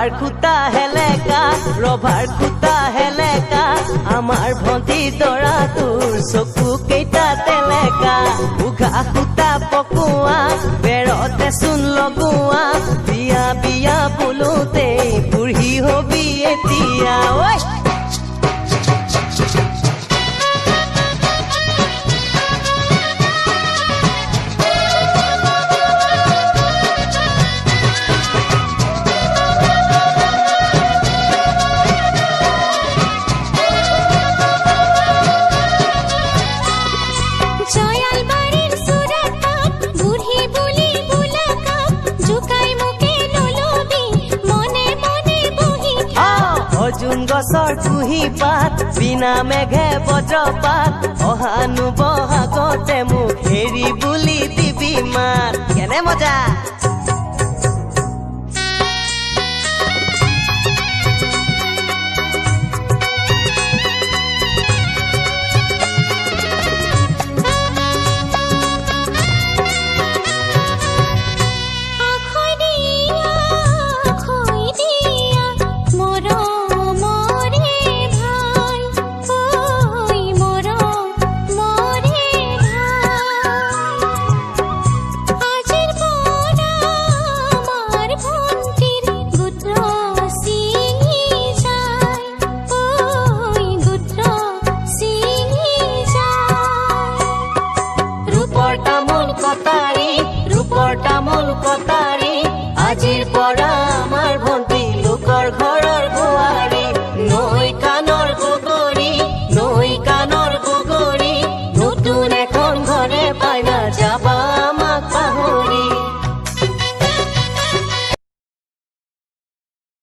रभार खुटा हेलेका रभार खुटा हेलेका आमार भंटी दरा तोर चकु केइटा तेलेका उघा खुटा पकुआ बेरते सुन लगुआ बिया बिया बोलोते बुढ़ी हबी एतिया ओय अर्जुन गছৰ কুহি পাত বিনা মেঘে বজ্ৰপাত অহানু বহাগতে মোক হেৰি বুলি দিবি মাত কেনে মজা।